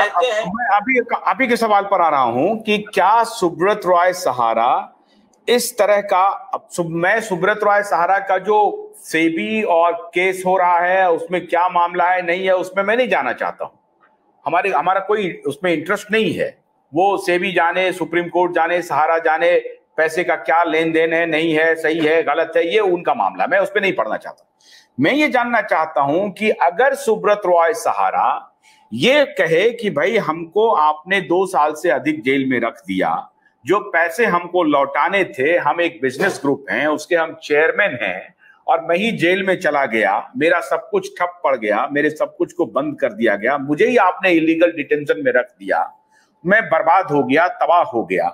कहते हैं। मैं अभी के सवाल पर आ रहा हूं कि क्या सुब्रत रॉय सहारा इस तरह का, मैं सुब्रत रॉय सहारा का जो सेबी और केस हो रहा है उसमें क्या मामला है नहीं है उसमें मैं नहीं जाना चाहता हूं। हमारा कोई उसमें इंटरेस्ट नहीं है। वो सेबी जाने, सुप्रीम कोर्ट जाने, सहारा जाने, पैसे का क्या लेन देन है, नहीं है, सही है, गलत है, ये उनका मामला, मैं उस पर नहीं पढ़ना चाहता। मैं ये जानना चाहता हूं कि अगर सुब्रत रॉय सहारा ये कहे कि भाई हमको आपने 2 साल से अधिक जेल में रख दिया, जो पैसे हमको लौटाने थे, हम एक बिजनेस ग्रुप हैं, उसके हम चेयरमैन हैं, और मैं ही जेल में चला गया, मेरा सब कुछ ठप पड़ गया, मेरे सब कुछ को बंद कर दिया गया, मुझे ही आपने इलीगल डिटेंशन में रख दिया, मैं बर्बाद हो गया, तबाह हो गया,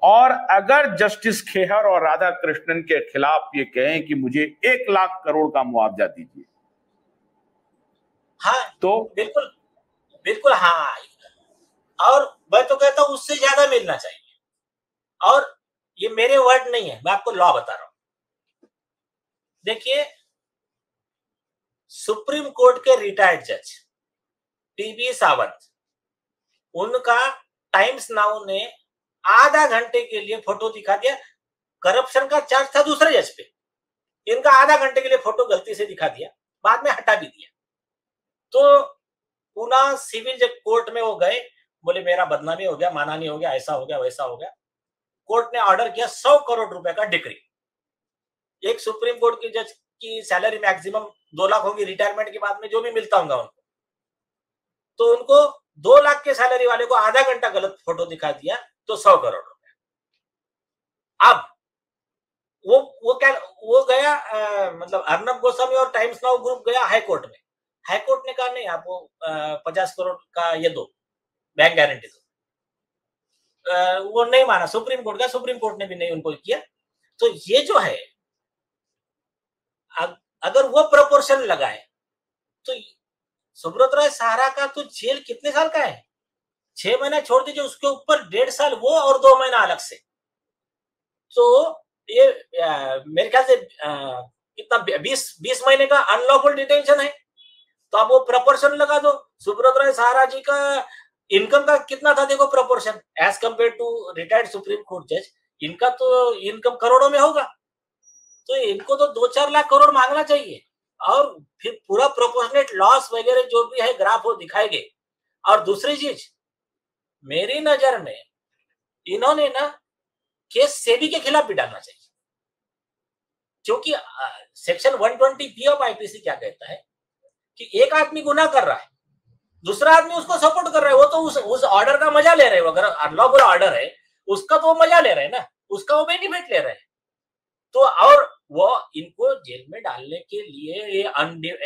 और अगर जस्टिस खेहर और राधा कृष्णन के खिलाफ ये कहें कि मुझे 1 लाख करोड़ का मुआवजा दीजिए, हाँ तो बिल्कुल बिल्कुल, हाँ। और मैं तो कहता हूं उससे ज्यादा मिलना चाहिए। और ये मेरे वर्ड नहीं है, मैं आपको लॉ बता रहा हूं। देखिए, सुप्रीम कोर्ट के रिटायर्ड जज टीबी सावंत, उनका टाइम्स नाउ ने आधा घंटे के लिए फोटो दिखा दिया। करप्शन का चार्ज था दूसरे जज पे, इनका आधा घंटे के लिए फोटो गलती से दिखा दिया, बाद में हटा भी दिया। तो पुनः सिविल जब कोर्ट में वो गए, बोले मेरा बदनामी हो गया, माना नहीं हो गया, ऐसा हो गया, वैसा हो गया। कोर्ट ने ऑर्डर किया 100 करोड़ रुपए का डिक्री। एक सुप्रीम कोर्ट की जज की सैलरी मैक्सिमम 2 लाख होगी रिटायरमेंट के बाद में, जो भी मिलता होगा उनको, तो उनको 2 लाख के सैलरी वाले को आधा घंटा गलत फोटो दिखा दिया तो 100 करोड़ रुपए। अब वो गया मतलब अर्नब गोस्वामी और टाइम्स नाउ ग्रुप गया हाई कोर्ट में। हाई कोर्ट ने कहा नहीं, आपको 50 करोड़ का ये दो, बैंक गारंटी दो। वो नहीं माना, सुप्रीम कोर्ट का, सुप्रीम कोर्ट ने भी नहीं उनको किया। तो ये जो है, अगर वो प्रोपोर्शन लगाए तो सुब्रत राय सहारा का तो जेल कितने साल का है, 6 महीना छोड़ दीजिए, उसके ऊपर 1.5 साल वो और 2 महीना अलग से। तो ये मेरे ख्याल से कितना 20 महीने का अनलॉफुल डिटेंशन है। तो आप वो प्रोपोर्शन लगा दो। सुब्रत राय सहारा जी का इनकम का कितना था, देखो proportion as compare to retired Supreme Court जज, इनका तो इनकम करोड़ों में होगा। तो इनको तो 2-4 लाख करोड़ मांगना चाहिए, और फिर पूरा प्रोपोर्शनेट लॉस वगैरह जो भी है ग्राफ वो दिखाएंगे। और दूसरी चीज, मेरी नजर में इन्होंने ना केस सेबी के खिलाफ भी डालना चाहिए, क्योंकि सेक्शन 120 ऑफ आईपीसी क्या कहता है कि एक आदमी गुनाह कर रहा है, दूसरा आदमी उसको सपोर्ट कर रहा है, वो तो उस ऑर्डर का मजा ले रहे हैं। अगर अनलॉफुल ऑर्डर है उसका तो वो मजा ले रहे हैं ना, उसका वो बेनिफिट ले रहे हैं। तो और वो इनको जेल में डालने के लिए, ये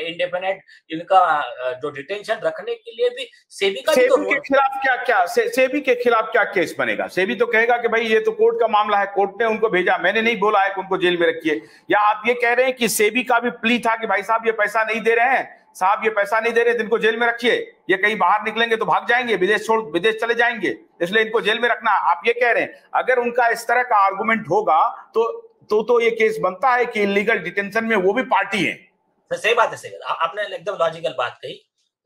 इंडेफिनेट इनका जो डिटेंशन रखने के लिए भी सेबी का भी तो सेबी के खिलाफ क्या सेबी के खिलाफ क्या केस बनेगा? सेबी तो कहेगा कि भाई ये तो कोर्ट का मामला है, कोर्ट ने उनको भेजा, मैंने नहीं बोला है कि उनको जेल में रखिए। या आप ये कह रहे हैं कि सेबी का भी प्ली था कि भाई साहब ये पैसा नहीं दे रहे हैं, साहब ये पैसा नहीं दे रहे, इनको जेल में रखिए, ये कहीं बाहर निकलेंगे तो भाग जाएंगे, विदेश चले जाएंगे, इसलिए इनको जेल में रखना, आप ये कह रहे हैं? अगर उनका इस तरह का आर्गुमेंट होगा तो ये केस बनता है कि इलीगल डिटेंशन में वो भी पार्टी है। सही बात है, सही बात, आपने एकदम लॉजिकल बात कही।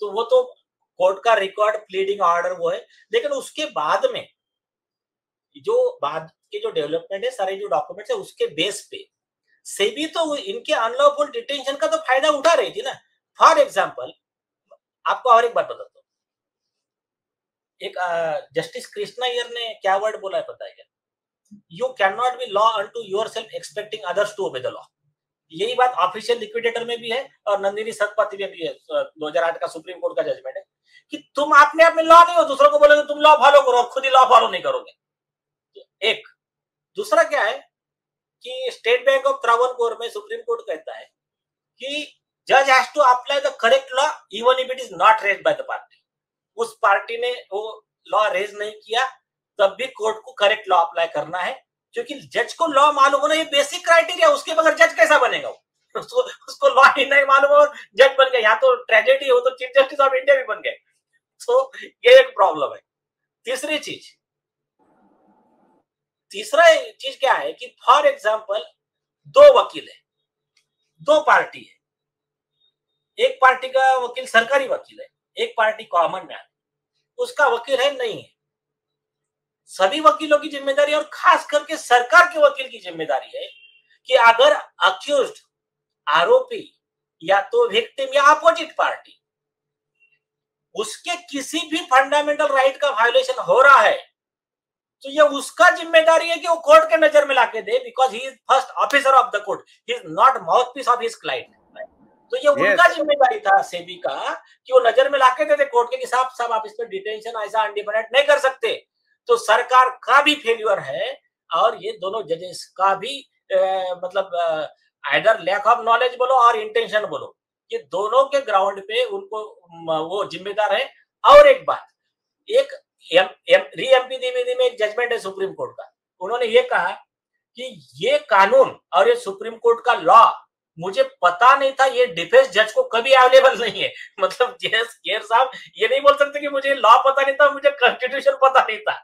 तो वो तो कोर्ट का रिकॉर्ड, प्लीडिंग ऑर्डर वो है, लेकिन उसके बाद में जो बाद के जो डेवलपमेंट है, सारे जो डॉक्यूमेंट्स है, उसके बेस पे सेबी तो इनके अनलॉफुल डिटेंशन का तो फायदा उठा रही थी ना। फॉर एग्जाम्पल, आपको और एक बात बताता हूँ, एक जस्टिस कृष्णा अय्यर ने क्या वर्ड बोला है पता है क्या? You can not be law unto yourself expecting others to obey the law. यही बात ऑफिशियल लिक्विडेटर में भी है और नंदिनी सतपथी में भी है। 2008 का सुप्रीम कोर्ट का जजमेंट है कि तुम अपने आप में लॉ नहीं हो, दूसरों को बोलोगे तुम लॉ फॉलो करो, खुद ही लॉ फॉलो नहीं करोगे। तो एक दूसरा क्या है कि स्टेट बैंक ऑफ त्रावणकोर में सुप्रीम कोर्ट कहता है कि जज has to apply the correct law even if it is not raised by the party. उस पार्टी ने वो लॉ रेज नहीं किया, तब भी कोर्ट को करेक्ट लॉ अप्लाई करना है, क्योंकि जज को लॉ मालूम होना ये बेसिक क्राइटेरिया। उसके बगैर जज कैसा बनेगा? उसको लॉ ही नहीं मालूम और जज बन गया, यहाँ तो ट्रेजेडी हो, तो चीफ जस्टिस ऑफ इंडिया भी बन गए। तो ये एक प्रॉब्लम है। तीसरा चीज क्या है कि फॉर एग्जाम्पल 2 वकील है, 2 पार्टी है, एक पार्टी का वकील सरकारी वकील है, एक पार्टी कॉमन मैन। उसका वकील है नहीं है। सभी वकीलों की जिम्मेदारी और खास करके सरकार के वकील की जिम्मेदारी है कि अगर अक्यूज्ड, आरोपी या तो विक्टिम या अपोजिट पार्टी, उसके किसी भी फंडामेंटल राइट का वायोलेशन हो रहा है तो ये उसका जिम्मेदारी है कि वो कोर्ट के नजर में लाके दे, because he is first officer of the court, he is not mouthpiece of his client. तो ये उनका जिम्मेदारी था सेबी का कि वो नजर में लाके दे दे कोर्ट के कि साहब आप इस पर डिटेंशन ऐसा अनडिफाइंड नहीं कर सकते। तो सरकार का भी फेल्यूर है और ये दोनों जजेस का भी मतलब आइदर लैक ऑफ नॉलेज बोलो और इंटेंशन बोलो, ये दोनों के ग्राउंड पे उनको वो जिम्मेदार है। और एक बात, एक री एमपीडीबी में एक जजमेंट है सुप्रीम कोर्ट का, उन्होंने ये कहा कि ये कानून और ये सुप्रीम कोर्ट का लॉ मुझे पता नहीं था, ये डिफेंस जज को कभी अवेलेबल नहीं है। मतलब केयर साहब ये नहीं बोल सकते कि मुझे लॉ पता नहीं था, मुझे कॉन्स्टिट्यूशन पता नहीं था।